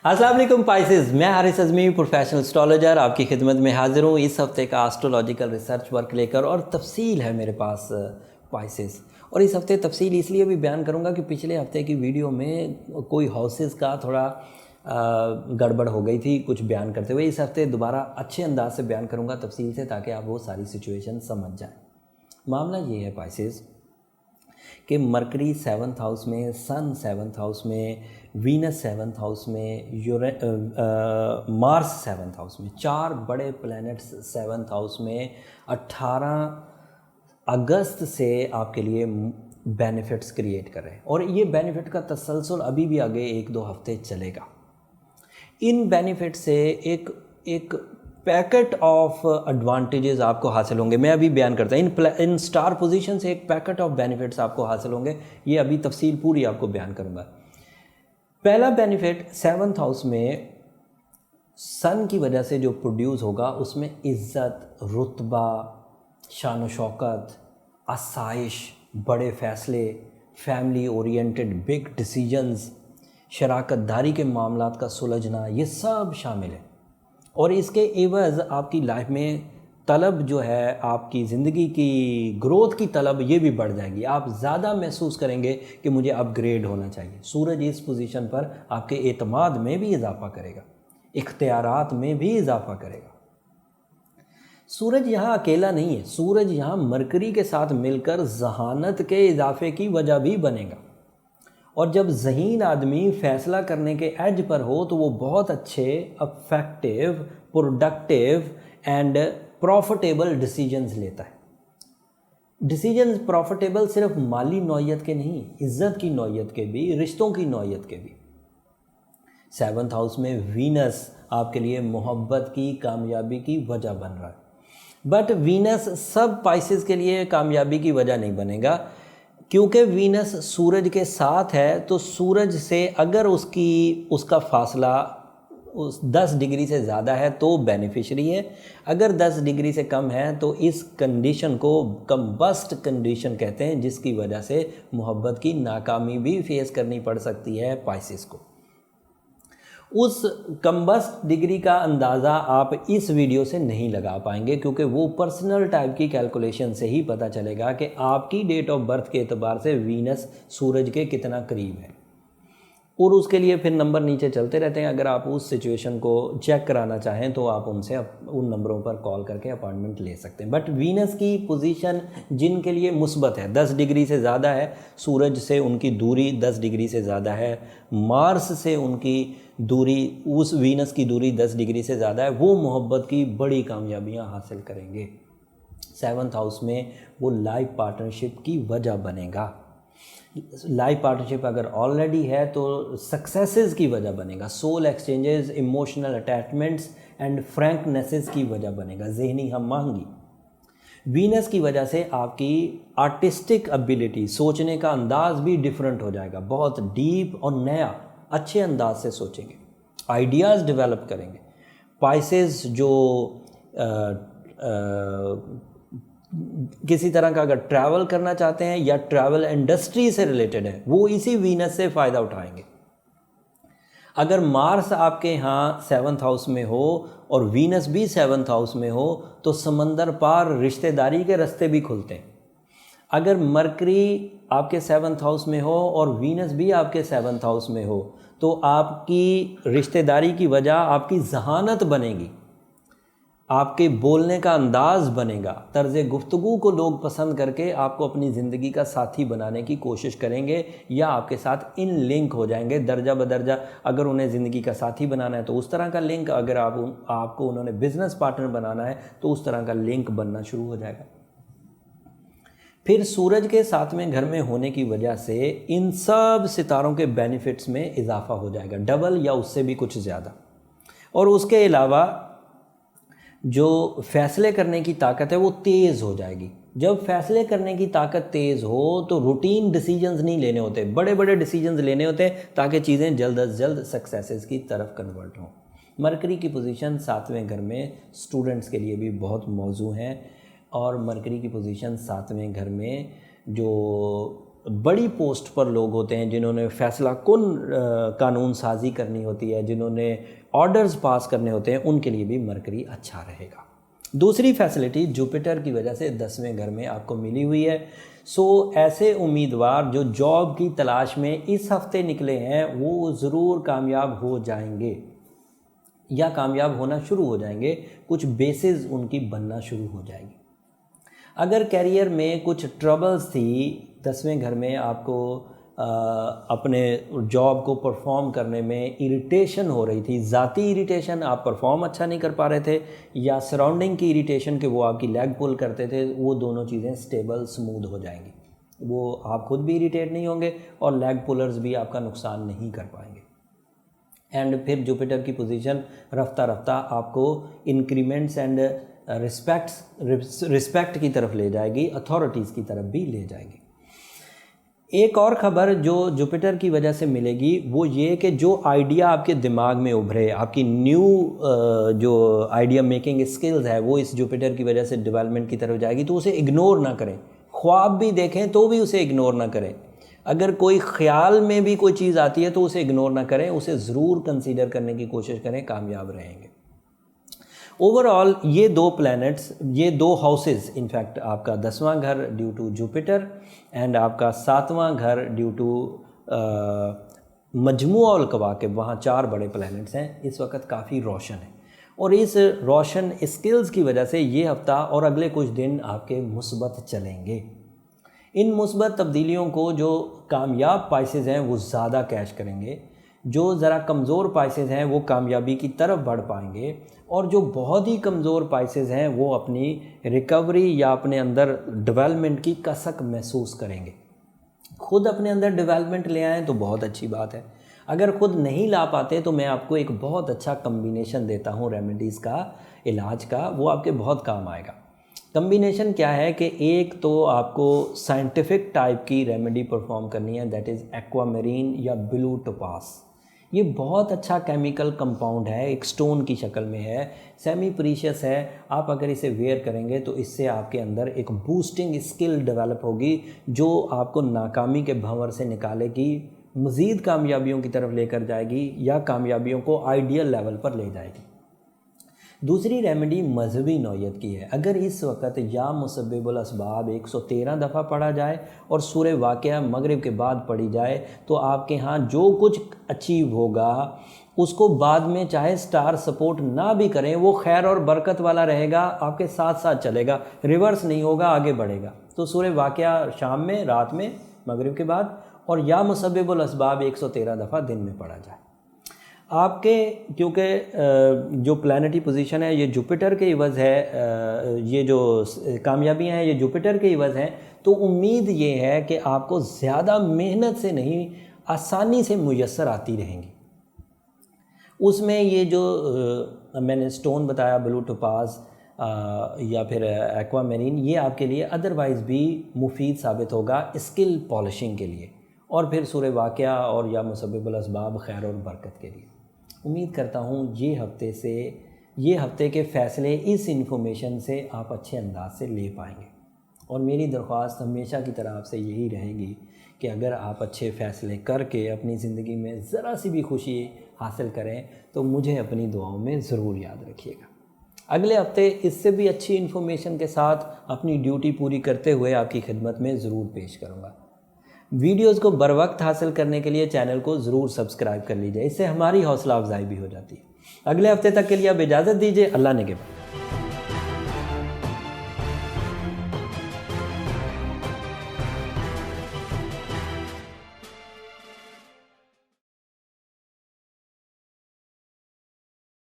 अस्सलाम वालेकुम पाइसेस, मैं हारिस अज़मी प्रोफेशनल एस्ट्रोलॉजर आपकी खिदमत में हाजिर हूँ इस हफ्ते का एस्ट्रोलॉजिकल रिसर्च वर्क लेकर। और तफसील है मेरे पास पाइसेस। और इस हफ्ते तफसील इसलिए भी बयान करूँगा कि पिछले हफ्ते की वीडियो में कोई हाउसेस का थोड़ा गड़बड़ हो गई थी कुछ बयान करते हुए। इस हफ्ते दोबारा अच्छे अंदाज से बयान करूँगा तफसील से, ताकि आप वो सारी सिचुएशन समझ जाएँ। मामला ये है पाइसेस कि मरकरी 7th हाउस में, सन 7th हाउस में, वीनस 7th हाउस में, मार्स 7th हाउस में, चार बड़े प्लैनेट्स 7th हाउस में 18 अगस्त से आपके लिए बेनिफिट्स क्रिएट कर रहे हैं। और ये बेनिफिट का तसलसल अभी भी आगे 1-2 हफ्ते चलेगा। इन बेनिफिट से एक पैकेट ऑफ एडवांटेजेस आपको हासिल होंगे। मैं अभी बयान करता हूँ इन स्टार पोजीशन से एक पैकेट ऑफ बेनिफिट्स आपको हासिल होंगे। ये अभी तफसील पूरी आपको बयान करूँगा। पहला बेनिफिट 7th हाउस में सन की वजह से जो प्रोड्यूस होगा, उसमें इज़्ज़त, रुतबा, शान व शौकत, आसाइश, बड़े फ़ैसले, फैमिली ओरिएंटेड बिग डिसीजंस, शराकतदारी के मामलात का सुलझना, ये सब शामिल है। और इसके एवज़ आपकी लाइफ में तलब जो है, आपकी ज़िंदगी की ग्रोथ की तलब, ये भी बढ़ जाएगी। आप ज़्यादा महसूस करेंगे कि मुझे अपग्रेड होना चाहिए। सूरज इस पोजीशन पर आपके एतमाद में भी इजाफ़ा करेगा, इख्तियारात में भी इजाफ़ा करेगा। सूरज यहाँ अकेला नहीं है, सूरज यहाँ मरकरी के साथ मिलकर जहानत के इजाफे की वजह भी बनेगा। और जब ज़हीन आदमी फ़ैसला करने के एज पर हो तो वो बहुत अच्छे, affective, productive and profitable decisions लेता है। डिसीजंस प्रॉफिटेबल सिर्फ माली नौयत के नहीं, इज़्ज़त की नौयत के भी, रिश्तों की नौयत के भी। 7th हाउस में वीनस आपके लिए मोहब्बत की, कामयाबी की वजह बन रहा है। बट वीनस सब पाइसेस के लिए कामयाबी की वजह नहीं बनेगा, क्योंकि वीनस सूरज के साथ है। तो सूरज से अगर उसका फासला उस 10 डिग्री से ज़्यादा है तो बेनिफिशरी है, अगर 10 डिग्री से कम है तो इस कंडीशन को कम्बस्ट कंडीशन कहते हैं, जिसकी वजह से मोहब्बत की नाकामी भी फेस करनी पड़ सकती है पाइसेस को। उस कम्बस्ट डिग्री का अंदाज़ा आप इस वीडियो से नहीं लगा पाएंगे, क्योंकि वो पर्सनल टाइप की कैलकुलेशन से ही पता चलेगा कि आपकी डेट ऑफ बर्थ के एतबार से वीनस सूरज के कितना करीब है। और उसके लिए फिर नंबर नीचे चलते रहते हैं। अगर आप उस सिचुएशन को चेक कराना चाहें तो आप उनसे उन नंबरों पर कॉल करके अपॉइंटमेंट ले सकते हैं। बट वीनस की पोजीशन जिनके लिए मुस्बत है, 10 डिग्री से ज़्यादा है, सूरज से उनकी दूरी 10 डिग्री से ज़्यादा है, मार्स से उनकी दूरी, उस वीनस की दूरी 10 डिग्री से ज़्यादा है, वो मोहब्बत की बड़ी कामयाबियाँ हासिल करेंगे। 7th हाउस में वो लाइफ पार्टनरशिप की वजह बनेगा। लाइफ पार्टनरशिप अगर ऑलरेडी है तो सक्सेसेस की वजह बनेगा, soul exchanges, emotional attachments and franknesses की वजह बनेगा, जहनी हम आहंगी। वीनस की वजह से आपकी आर्टिस्टिक एबिलिटी, सोचने का अंदाज भी डिफरेंट हो जाएगा, बहुत डीप और नया अच्छे अंदाज से सोचेंगे, आइडियाज़ डेवलप करेंगे। पाइसेस जो किसी तरह का अगर ट्रैवल करना चाहते हैं या ट्रैवल इंडस्ट्री से रिलेटेड है, वो इसी वीनस से फ़ायदा उठाएंगे। अगर मार्स आपके यहाँ 7th हाउस में हो और वीनस भी 7th हाउस में हो तो समंदर पार रिश्तेदारी के रास्ते भी खुलते हैं। अगर मरकरी आपके 7th हाउस में हो और वीनस भी आपके 7th हाउस में हो तो आपकी रिश्तेदारी की वजह आपकी जहानत बनेगी, आपके बोलने का अंदाज़ बनेगा, तर्ज़ गुफ्तगू को लोग पसंद करके आपको अपनी ज़िंदगी का साथी बनाने की कोशिश करेंगे या आपके साथ इन लिंक हो जाएंगे दर्जा बदर्जा। अगर उन्हें ज़िंदगी का साथी बनाना है तो उस तरह का लिंक, अगर आपको उन्होंने बिज़नेस पार्टनर बनाना है तो उस तरह का लिंक बनना शुरू हो जाएगा। फिर सूरज के 7वें घर में होने की वजह से इन सब सितारों के बेनिफिट्स में इजाफा हो जाएगा, डबल या उससे भी कुछ ज़्यादा। और उसके अलावा जो फैसले करने की ताकत है वो तेज़ हो जाएगी। जब फैसले करने की ताकत तेज़ हो तो रूटीन डिसीजंस नहीं लेने होते, बड़े बड़े डिसीजंस लेने होते हैं ताकि चीज़ें जल्द अज जल्द सक्सेसेस की तरफ कन्वर्ट हों। मरकरी की पोजीशन 7वें घर में स्टूडेंट्स के लिए भी बहुत मौजू हैं। और मरकरी की पोजीशन 7वें घर में जो बड़ी पोस्ट पर लोग होते हैं, जिन्होंने फैसला कुन कानून साजी करनी होती है, जिन्होंने ऑर्डर्स पास करने होते हैं, उनके लिए भी मरकरी अच्छा रहेगा। दूसरी फैसिलिटी जुपिटर की वजह से 10वें घर में आपको मिली हुई है। सो ऐसे उम्मीदवार जो जॉब की तलाश में इस हफ्ते निकले हैं वो ज़रूर कामयाब हो जाएंगे या कामयाब होना शुरू हो जाएंगे, कुछ बेसिस उनकी बनना शुरू हो जाएगी। अगर कैरियर में कुछ ट्रबल्स थी, 10वें घर में आपको अपने जॉब को परफॉर्म करने में इरिटेशन हो रही थी, ज़ाती इरिटेशन, आप परफॉर्म अच्छा नहीं कर पा रहे थे, या सराउंडिंग की इरिटेशन कि वो आपकी लेग पुल करते थे, वो दोनों चीज़ें स्टेबल स्मूथ हो जाएंगी। वो आप खुद भी इरिटेट नहीं होंगे और लेग पुलर्स भी आपका नुकसान नहीं कर पाएंगे। एंड फिर जुपिटर की पोजीशन रफ्ता रफ्ता आपको इंक्रीमेंट्स एंड रिस्पेक्ट की तरफ ले जाएगी, अथॉरिटीज़ की तरफ भी ले जाएगी। एक और ख़बर जो जुपिटर की वजह से मिलेगी वो ये कि जो आइडिया आपके दिमाग में उभरे, आपकी न्यू जो आइडिया मेकिंग स्किल्स है वो इस जुपिटर की वजह से डेवलपमेंट की तरफ जाएगी, तो उसे इग्नोर ना करें। ख्वाब भी देखें तो भी उसे इग्नोर ना करें। अगर कोई ख्याल में भी कोई चीज़ आती है तो उसे इग्नोर ना करें, उसे ज़रूर कंसीडर करने की कोशिश करें, कामयाब रहेंगे। ओवरऑल ये दो प्लैनेट्स, ये दो हाउसेस, इनफैक्ट आपका 10वां घर ड्यू टू जुपिटर एंड आपका 7वां घर ड्यू टू मजमूआ उल कवाकिब, वहाँ 4 बड़े प्लैनेट्स हैं, इस वक्त काफ़ी रोशन है। और इस रोशन स्किल्स की वजह से ये हफ्ता और अगले कुछ दिन आपके मुस्बत चलेंगे। इन मुस्बत तब्दीलियों को जो कामयाब पाइसेस हैं वो ज़्यादा कैश करेंगे, जो ज़रा कमज़ोर पाइसेस हैं वो कामयाबी की तरफ बढ़ पाएंगे, और जो बहुत ही कमज़ोर पाइसेस हैं वो अपनी रिकवरी या अपने अंदर डेवलपमेंट की कसक महसूस करेंगे। खुद अपने अंदर डेवलपमेंट ले आएँ तो बहुत अच्छी बात है, अगर खुद नहीं ला पाते तो मैं आपको एक बहुत अच्छा कम्बिनेशन देता हूँ रेमेडीज़ का, इलाज का, वो आपके बहुत काम आएगा। कम्बिनेशन क्या है कि एक तो आपको साइंटिफिक टाइप की रेमेडी परफॉर्म करनी है, दैट इज़ एक्वामेरीन या ब्लू टोपास। ये बहुत अच्छा केमिकल कंपाउंड है, एक स्टोन की शक्ल में है, सेमी प्रीशियस है। आप अगर इसे वेयर करेंगे तो इससे आपके अंदर एक बूस्टिंग स्किल डेवलप होगी जो आपको नाकामी के भंवर से निकालेगी, मज़ीद कामयाबियों की तरफ लेकर जाएगी या कामयाबियों को आइडियल लेवल पर ले जाएगी। दूसरी रेमेडी मजहबी नौयत की है। अगर इस वक्त या मुसब्बिबुल असबाब 113 दफ़ा पढ़ा जाए और सूरह वाक़िया मगरिब के बाद पढ़ी जाए तो आपके यहाँ जो कुछ अचीव होगा उसको बाद में चाहे स्टार सपोर्ट ना भी करें, वो खैर और बरकत वाला रहेगा, आपके साथ साथ चलेगा, रिवर्स नहीं होगा, आगे बढ़ेगा। तो सूरह वाक़िया शाम में, रात में, मगरिब के बाद, और या मुसब्बिबुल असबाब 113 दफ़ा दिन में पढ़ा जाए। आपके क्योंकि जो प्लैनेटरी पोजीशन है ये जुपिटर के इवज़ है, ये जो कामयाबियां हैं ये जुपिटर के इवज़ हैं, तो उम्मीद ये है कि आपको ज़्यादा मेहनत से नहीं, आसानी से मुयस्सर आती रहेंगी। उसमें ये जो मैंने स्टोन बताया, ब्लू टोपाज या फिर एक्वामेरीन, ये आपके लिए अदरवाइज़ भी मुफीद साबित होगा स्किल पॉलिशिंग के लिए, और फिर सूरह वाक़िया और या मुसब्बिबुल असबाब खैर और बरकत के लिए। उम्मीद करता हूँ ये हफ्ते के फ़ैसले इस इन्फॉर्मेशन से आप अच्छे अंदाज से ले पाएंगे। और मेरी दरख्वास्त हमेशा की तरह आपसे यही रहेगी कि अगर आप अच्छे फ़ैसले करके अपनी ज़िंदगी में ज़रा सी भी खुशी हासिल करें तो मुझे अपनी दुआओं में ज़रूर याद रखिएगा। अगले हफ्ते इससे भी अच्छी इन्फॉर्मेशन के साथ अपनी ड्यूटी पूरी करते हुए आपकी खिदमत में ज़रूर पेश करूँगा। वीडियोज़ को बर वक्त हासिल करने के लिए चैनल को ज़रूर सब्सक्राइब कर लीजिए, इससे हमारी हौसला अफजाई भी हो जाती है। अगले हफ्ते तक के लिए आप इजाज़त दीजिए। अल्लाह ने के बाद।